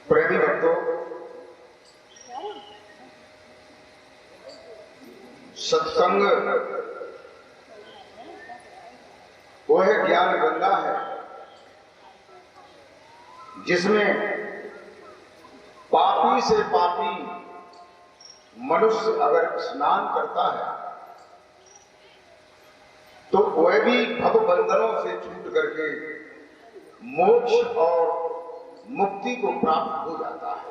प्रेमी भक्तों, सत्संग वो है ज्ञान गंगा है, जिसमें पापी से पापी मनुष्य अगर स्नान करता है तो वह भी भव बंधनों से छूट करके मोक्ष और मुक्ति को प्राप्त हो जाता है।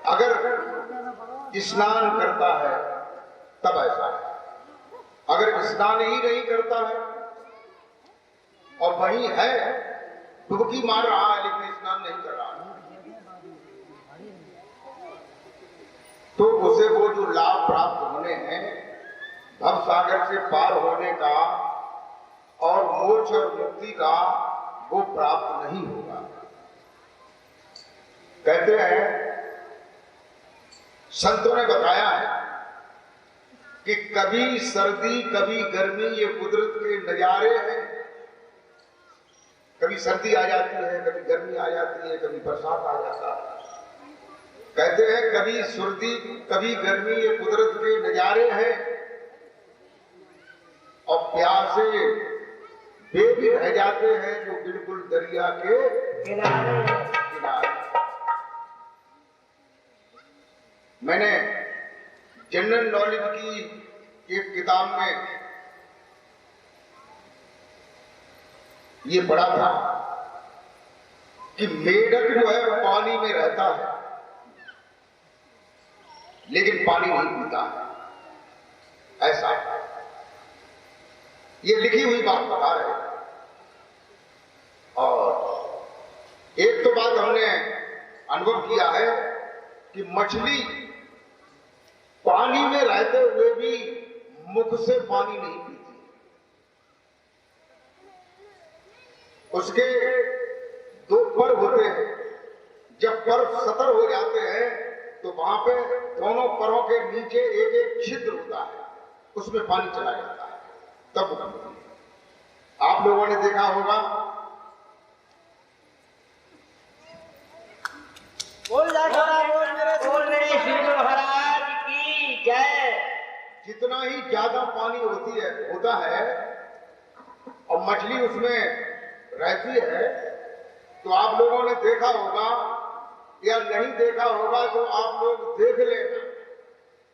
अगर स्नान करता है तब ऐसा है, अगर स्नान ही नहीं करता है और वही है डुबकी मार रहा है लेकिन स्नान नहीं कर रहा है, तो उसे वो जो लाभ प्राप्त होने हैं भव सागर से पार होने का और मोक्ष और मुक्ति का, वो प्राप्त नहीं होगा। कहते हैं, संतों ने बताया है कि कभी सर्दी कभी गर्मी ये कुदरत के नजारे हैं। कभी सर्दी आ जाती है, कभी गर्मी आ जाती है, कभी बरसात आ जाता है। कहते हैं कभी सर्दी कभी गर्मी ये कुदरत के नजारे हैं और प्यासे वे भी रह जाते हैं जो बिल्कुल दरिया के किनारे। मैंने जनरल नॉलेज की एक किताब में ये पढ़ा था कि मेढक जो है वो पानी में रहता है लेकिन पानी नहीं पीता है, ऐसा है। ये लिखी हुई बात बता रहे हैं। और एक तो बात हमने अनुभव किया है कि मछली पानी में रहते हुए भी मुख से पानी नहीं पीती। उसके दो पर होते हैं, जब पर सतर हो जाते हैं तो वहां पे दोनों परों के नीचे एक एक छिद्र होता है, उसमें पानी चला जाता है, तब आप लोगों ने देखा होगा। महाराज की जय। जितना ही ज्यादा पानी होता है और मछली उसमें रहती है, तो आप लोगों ने देखा होगा या नहीं देखा होगा तो आप लोग देख लेना।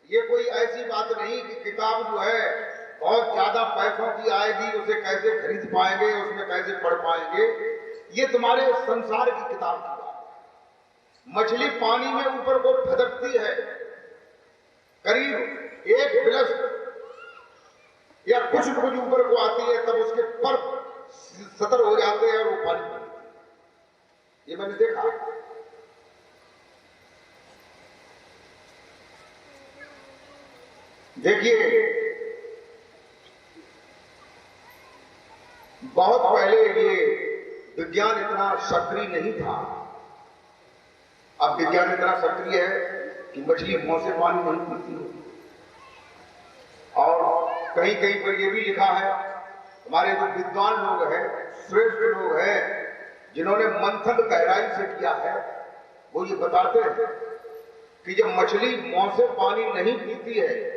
ये कोई ऐसी बात नहीं कि किताब जो है बहुत ज्यादा पैसों की आएगी, उसे कैसे खरीद पाएंगे, उसमें कैसे पढ़ पाएंगे। ये तुम्हारे संसार की किताब की बात है। मछली पानी में ऊपर को फदकती है, करीब एक गिलास या कुछ ऊपर को आती है, तब उसके पर सतर हो जाते हैं और वो पानी पीती है। ये मैंने देखा। देखिए, बहुत पहले ये विज्ञान इतना सक्रिय नहीं था। अब विज्ञान इतना सक्रिय है कि मछली मुंह से पानी नहीं पीती है। और कहीं कहीं पर यह भी लिखा है, हमारे जो विद्वान लोग हैं, श्रेष्ठ लोग हैं, जिन्होंने मंथन गहराई से किया है, वो ये बताते हैं कि जब मछली मुंह से पानी नहीं पीती है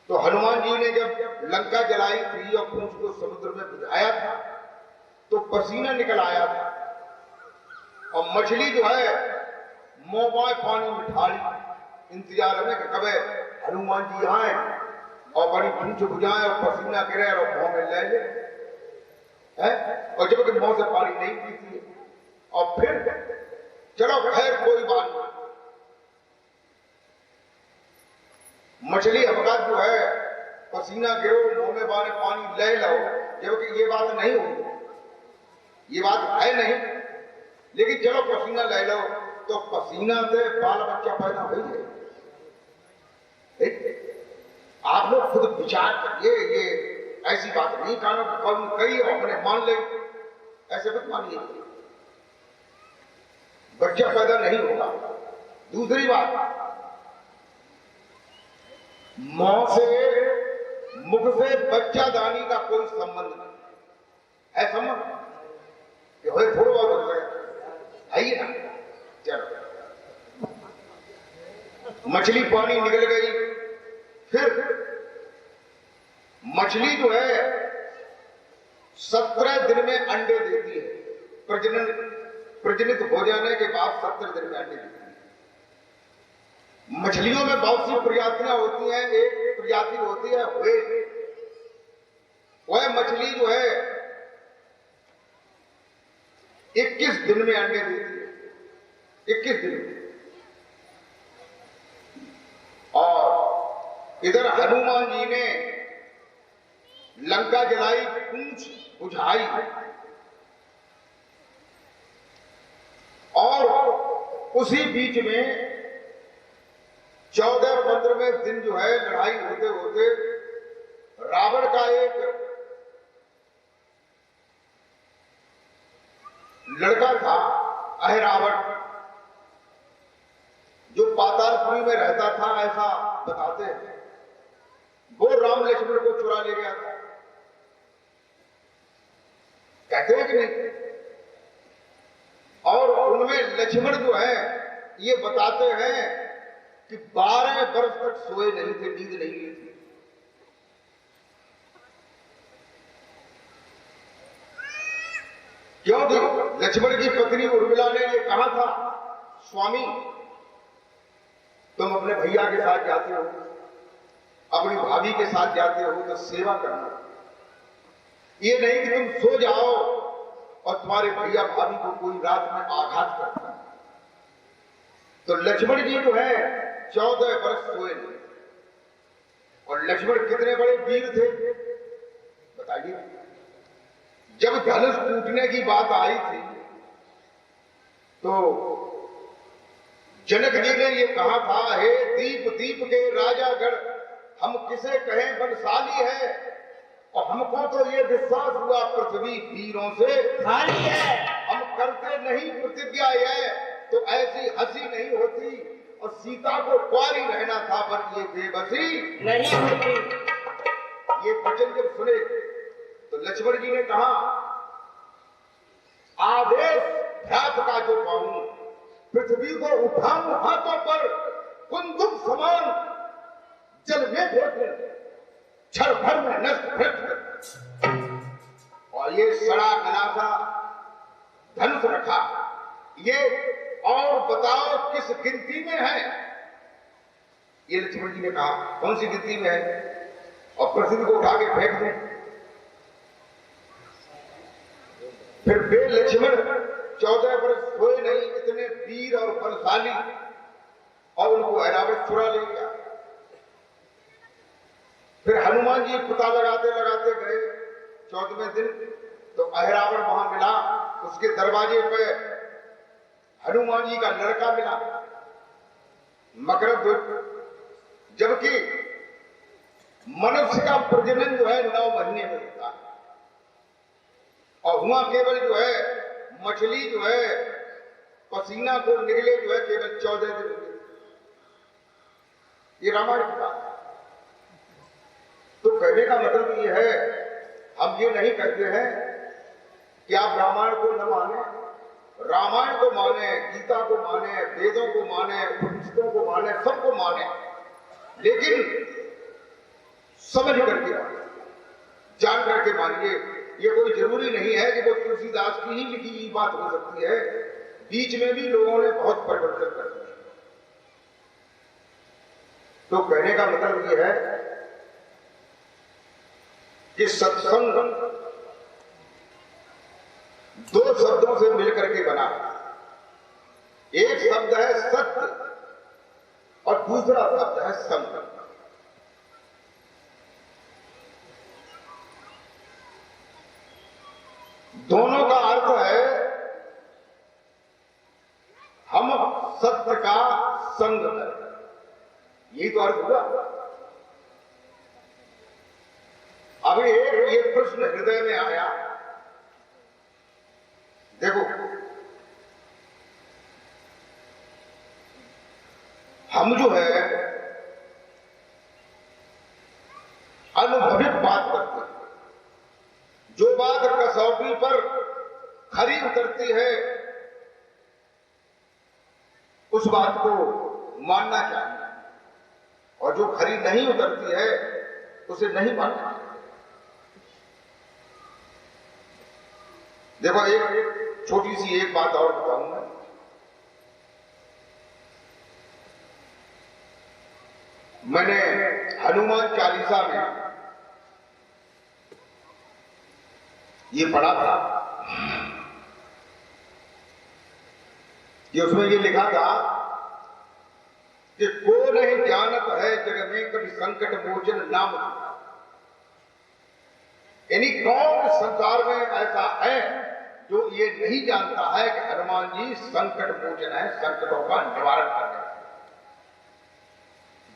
तो हनुमान जी ने जब लंका जलाई थी और पूंछ को समुद्र में बुझाया था तो पसीना निकल आया था, और मछली जो है मुंह में पानी में ढाली इंतजार में कि कब हनुमान जी आए और बड़ी पूंछ बुझाए और पसीना गिरे और मुंह में ले ले, और जब मुंह से पानी नहीं पीती है। और फिर चलो खैर कोई बात नहीं, मछली अवकाश जो है पसीना गिरो मुंह में बारे पानी ले लो, जबकि ये बात नहीं होगी, ये बात है नहीं। लेकिन चलो पसीना ले लो, तो पसीना से बाल बच्चा पैदा हो जाए। आप लोग खुद विचार करिए, ये ऐसी बात नहीं कानून कही अपने मान ले, ऐसे मत मानिए, बच्चा पैदा नहीं होगा। दूसरी बात, मुंह से मुख से बच्चा दानी का कोई संबंध नहीं है। संबंध थोड़ा बहुत हो गया, मछली पानी निकल गई। फिर मछली जो है 17 दिन में अंडे देती है। प्रजनित हो जाने के बाद 17 दिन में अंडे देती है। मछलियों में बहुत सी प्रजातियां होती हैं। एक प्रजाति होती है व्हेल। वह मछली जो है 21 दिन में अंडे देती है। 21 दिन में। और इधर हनुमान जी ने लंका जलाई, पूंछ बुझाई, और उसी बीच में 14-15वें दिन जो है लड़ाई होते होते रावण का एक लड़का था, अहिरावण, जो पातालपुरी में रहता था, ऐसा बताते हैं। वो राम लक्ष्मण को चुरा ले गया था। कहते हैं कि नहीं? और उनमें लक्ष्मण जो है ये बताते हैं कि 12 वर्ष तक सोए नहीं थे, नींद नहीं ली थी। क्यों थी? लक्ष्मण की पत्नी उर्मिला ने ये कहा था, स्वामी तुम अपने भैया के साथ जाते हो, अपनी भाभी के साथ जाते हो तो सेवा करना। ये नहीं कि तुम सो जाओ और तुम्हारे भैया भाभी को कोई रात में आघात करता है। तो लक्ष्मण जी जो है 14 वर्ष सोए नहीं। और लक्ष्मण कितने बड़े वीर थे बताइए। जब धनुष टूटने की बात आई थी तो जनक जी ने ये कहा था, हे दीप दीप के राजागण, हम किसे कहें बलशाली है, और हमको तो ये विश्वास हुआ पृथ्वी वीरों से खाली है। हम करते नहीं प्रतिज्ञा है तो ऐसी हंसी नहीं होती, और सीता को कुंवारी रहना था, पर ये बेबसी नहीं होती। ये वचन जब सुने तो लक्ष्मण जी ने कहा, आदेश भ्रात का जो पाऊं, पृथ्वी को उठाऊं हाथों पर, कुंदुक समान जल में फेंक, क्षण भर में नष्ट भ्रष्ट, और ये सड़ा गनासा धनुष रखा। ये और बताओ किस गिनती में है? ये लक्ष्मण जी ने कहा, कौन सी गिनती में है? और पृथ्वी को उठा के फेंक दें। फिर वे लक्ष्मण 14 वर्ष सोए नहीं, इतने वीर और बलशाली, और उनको अहिरावण चुरा ले गया। फिर हनुमान जी पता लगाते लगाते गए 14वें दिन, तो अहिरावण वहां मिला। उसके दरवाजे पे हनुमान जी का लड़का मिला, मकरध्वज। जबकि मनुष्य का प्रजनन जो है 9 महीने में होता है, और हुआ केवल जो है मछली जो है पसीना को निकले जो है केवल 14 दिन हुए। ये रामायण की बात है। तो कहने का मतलब ये है, हम ये नहीं कहते हैं कि आप रामायण को न माने, रामायण को माने, गीता को माने, वेदों को माने, उपनिषदों को माने, सबको माने, लेकिन समझ करके माने, जान करके मानिए। ये कोई जरूरी नहीं है कि वो तुलसीदास की ही लिखी बात हो सकती है। बीच में भी लोगों ने बहुत परिवर्तन कर दिया। तो कहने का मतलब ये है कि सत्संग 2 शब्दों से मिलकर के बना। एक शब्द है सत्य और दूसरा शब्द है संग। दोनों का अर्थ है हम सत्य का संग करें। यही तो अर्थ हुआ। अभी एक ये प्रश्न हृदय में आया, देखो हम जो है अनुभवित बात करते हैं। जो बात कसौटी पर खरी उतरती है उस बात को मानना चाहिए। और जो खरी नहीं उतरती है उसे नहीं मानना। देखो एक छोटी सी एक बात और बताऊंगा। मैंने हनुमान चालीसा में ये पढ़ा था कि उसमें ये लिखा था कि को नहीं जानत है जग में कभी संकट मोचन नाम। यानी कौन संसार में ऐसा है जो ये नहीं जानता है कि हनुमान जी संकट मोचन है, संकटों का निवारण करने।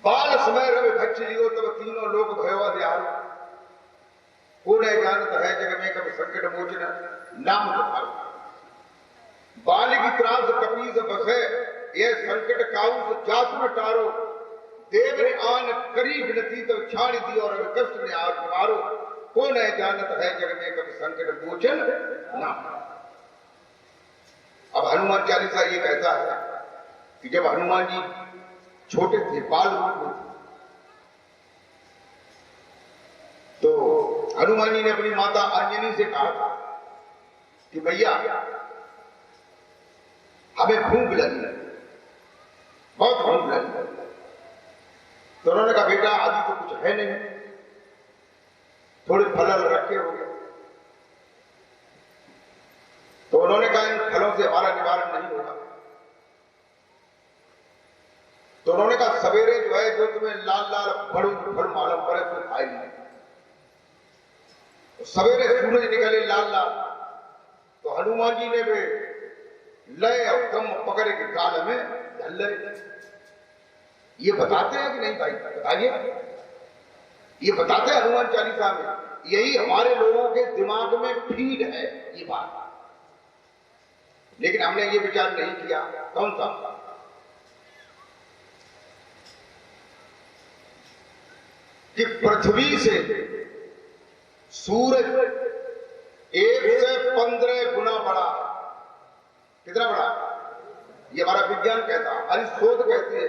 बाल समय रवि भक्ष लियो तब तीनों लोग भयो दयालु। को नहीं जानता है जग में कभी संकट मोचन नाम तुम्हारा। बाल की त्रास कपीस बसे ये संकट काउस जात में टारो। देव ने आन करी विनती तो छाड़ी दी और कष्ट ने आग मारो। को नहीं जानत है जग में कभी संकट मोचन नाम। अब हनुमान चालीसा ये कहता है कि जब हनुमान जी छोटे थे, बाल रूप में थे, तो हनुमान जी ने अपनी माता अंजनी से कहा था कि भैया हमें भूख लगी, बहुत भूख लगी। तो उन्होंने कहा बेटा अभी तो कुछ है नहीं, थोड़े फल रखे होंगे। तो उन्होंने कहा इन फलों से हमारा निवारण नहीं होगा। तो उन्होंने कहा सवेरे जो है जो तुम्हें लाल लाल बड़ू फल मालूम पड़े तो खाई नहीं। तो सवेरे सूरज निकले लाल लाल, तो हनुमान जी ने वे लय और कम पकड़े के काल में ढल। ये बताते हैं कि नहीं भाई? बताइए, ये बताते हैं हनुमान चालीसा में। यही हमारे लोगों के दिमाग में फीड है ये बात, लेकिन हमने ये विचार नहीं किया। कौन सा? कि पृथ्वी से सूरज 1 से 15 गुना बड़ा है। कितना बड़ा? ये हमारा विज्ञान कहता है, हमारी शोध कहती है,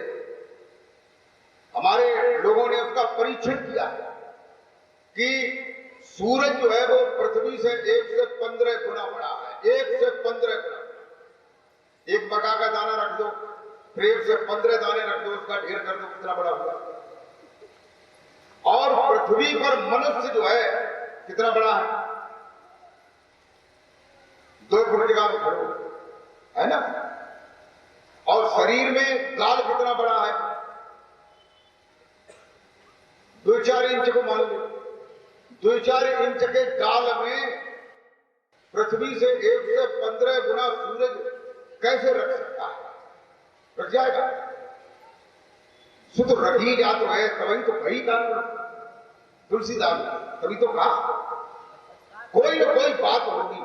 हमारे लोगों ने उसका परीक्षण किया कि सूरज जो है वो पृथ्वी से 1 से 15 गुना बड़ा है। 1 से 15 गुना। एक मका का दाना रख दो, फिर 1 से 15 दाने रख दो, उसका ढेर कर दो, कितना बड़ा हुआ। और पृथ्वी पर मनुष्य जो है कितना बड़ा है? 2 फुट जगह में खड़ो है ना। और शरीर में गाल कितना बड़ा है? 2-4 इंच को मान लो। 2-4 इंच के गाल में पृथ्वी से 1 से 15 गुना सूरज कैसे रख सकता है? रख जाएगा? शुद्ध रखी जा तो है, तभी तो कही कानून तुलसीदास तभी तो कहा कोई न कोई बात होगी।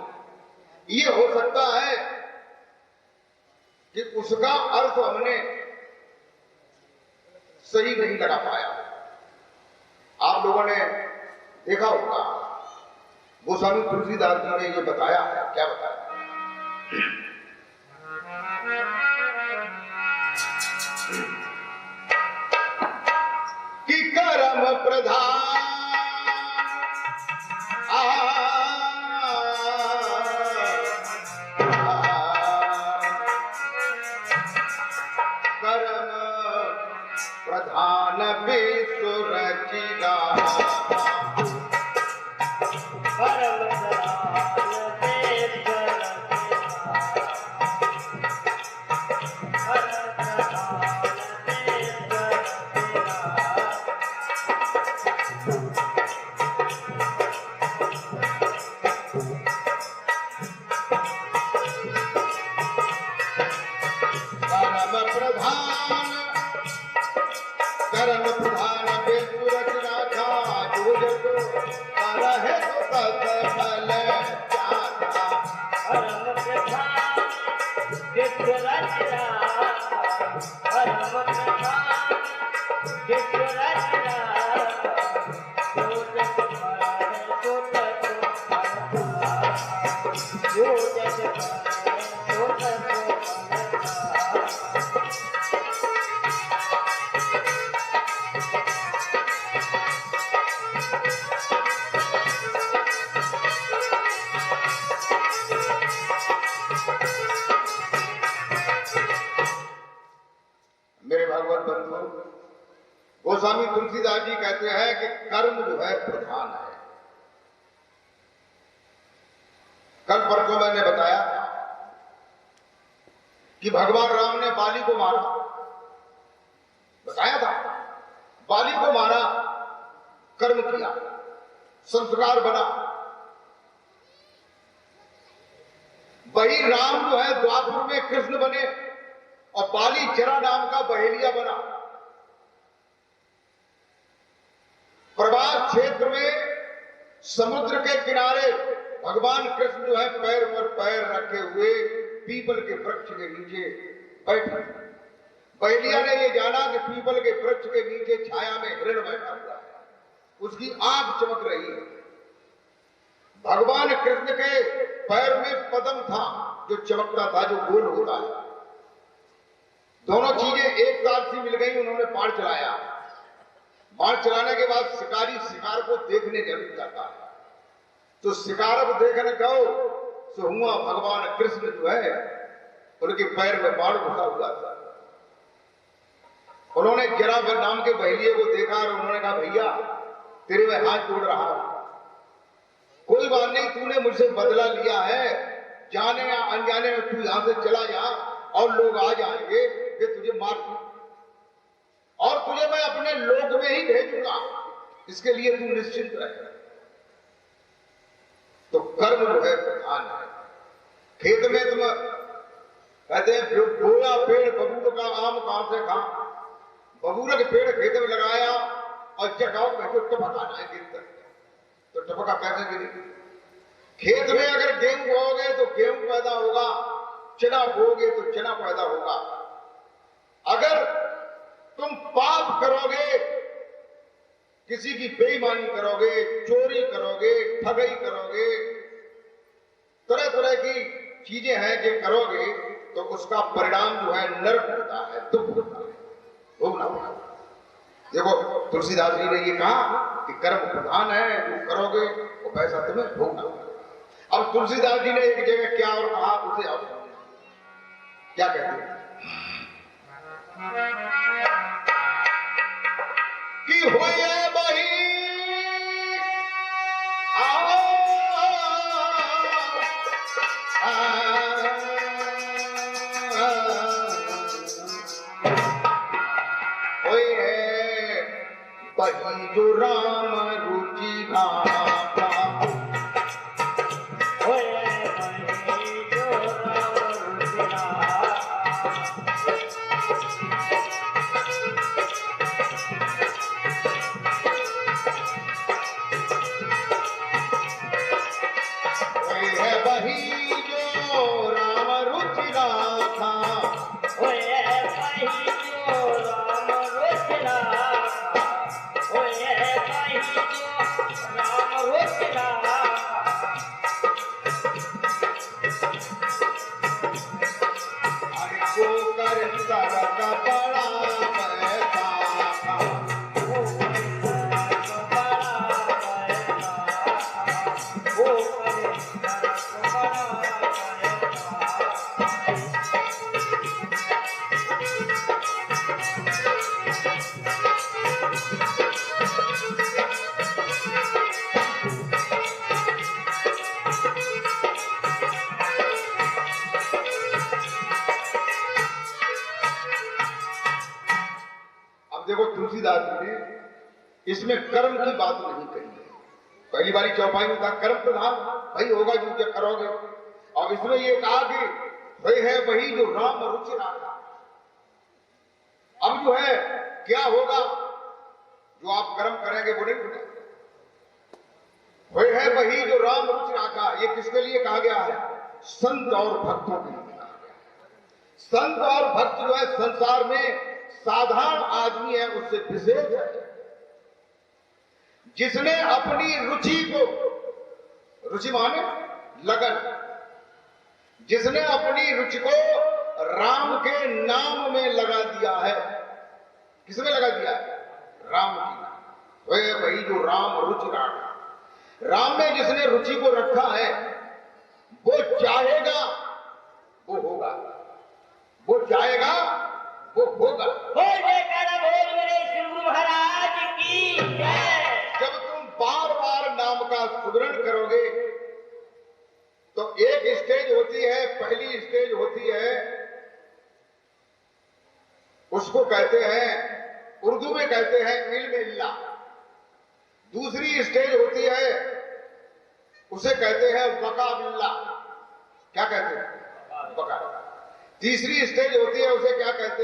ये हो सकता है कि उसका अर्थ हमने सही नहीं लगा पाया। आप लोगों ने देखा होगा गोस्वामी तुलसीदास जी ने ये बताया है। क्या बताया? कि कर्म प्रधान कर्म प्रधान विश्व रचिगा। गोस्वामी तुलसीदास जी कहते हैं कि कर्म जो है प्रधान है। कल परसों मैंने बताया कि भगवान राम ने बाली को मारा, बताया था। बाली को मारा, कर्म किया, संस्कार बना। वही राम जो है द्वापर में कृष्ण बने और बाली जरा नाम का बहेलिया बना। प्रवास क्षेत्र में समुद्र के किनारे भगवान कृष्ण जो है पैर पर पैर रखे हुए पीपल के वृक्ष के नीचे बैठे। बहेलिया ने ये जाना कि पीपल के वृक्ष के नीचे छाया में हिरण बैठा हुआ है, उसकी आंख चमक रही है। भगवान कृष्ण के पैर में पद्म था जो चमकता था, जो गोल होता है। दोनों चीजें एक साथ सी मिल गई। उन्होंने बाण चलाया। बाण चलाने के बाद शिकारी शिकार को देखने जरूर जाता है। तो शिकार को देखने गो तो हुआ भगवान कृष्ण जो है उनके पैर में बाण घुसा हुआ था। उन्होंने जरा नाम के बहेलिये को देखा और उन्होंने कहा, भैया तेरे में हाथ जोड़ रहा हूं, कोई बात नहीं, तूने मुझसे बदला लिया है, जाने या अनजाने में तू यहां से चला जा और लोग आ जाएंगे कि तुझे मार दूं और तुझे मैं अपने लोक में ही भेजूंगा, इसके लिए तू निश्चिंत रहे। तो कर्म जो है प्रधान है। खेत में तुम कहते हैं बोया पेड़ बबूल का आम कहां से खा, बबूल के पेड़ खेत में लगाया और जगाओ कहते टपका जाए गिरता, तो टपका कैसे गिरी? खेत में अगर गेहूं बोओगे तो गेहूं पैदा होगा, चना बोओगे तो चना पैदा होगा। अगर तुम पाप करोगे, किसी की बेईमानी करोगे, चोरी करोगे, ठगई करोगे, तरह तरह की चीजें हैं जो करोगे, तो उसका परिणाम जो है नरक होता है, दुख होता है, भोगना पड़ता है। देखो तुलसीदास जी ने ये कहा कि कर्म प्रधान है, जो करोगे वो पैसा तुम्हें भोगना पड़ेगा। अब तुलसीदास जी ने एक जगह क्या और कहा, उसे आप क्या कहते हैं कि होए बही बही जो राम रुचि गाता, बही जो राम रुचि गाता, तुलसीदास जी ने इसमें कर्म की बात नहीं कही है। पहली बारी चौपाई में था कर्म प्रधान, भाई होगा जो क्या करोगे। और इसमें ये कहा कि भाई है वही जो राम रुचि रखा। अब जो है क्या होगा, जो आप कर्म करेंगे वो नहीं होगा। वही है वही जो राम रुचि रखा, ये किसके लिए कहा गया है? संत और भक्तों के लिए कहा गया है। संत और भक्त जो है संसार में साधारण आदमी है, उससे विशेष है, जिसने अपनी रुचि को, रुचि माने लगन, जिसने अपनी रुचि को राम के नाम में लगा दिया है। किसमें लगा दिया है? राम की। वही जो राम रुचि रखा, राम में जिसने रुचि को रखा है, वो चाहेगा वो होगा, वो चाहेगा वो होगा। बोल जयकारा बोल मेरे श्री गुरु महाराज अनुकरण करोगे तो एक स्टेज होती है, पहली स्टेज होती है, उसको कहते हैं, उर्दू में कहते हैं इल्म इल्ला। दूसरी स्टेज होती है, उसे कहते हैं बका बिल्ला। क्या कहते हैं? बका। तीसरी स्टेज होती है, उसे क्या कहते हैं?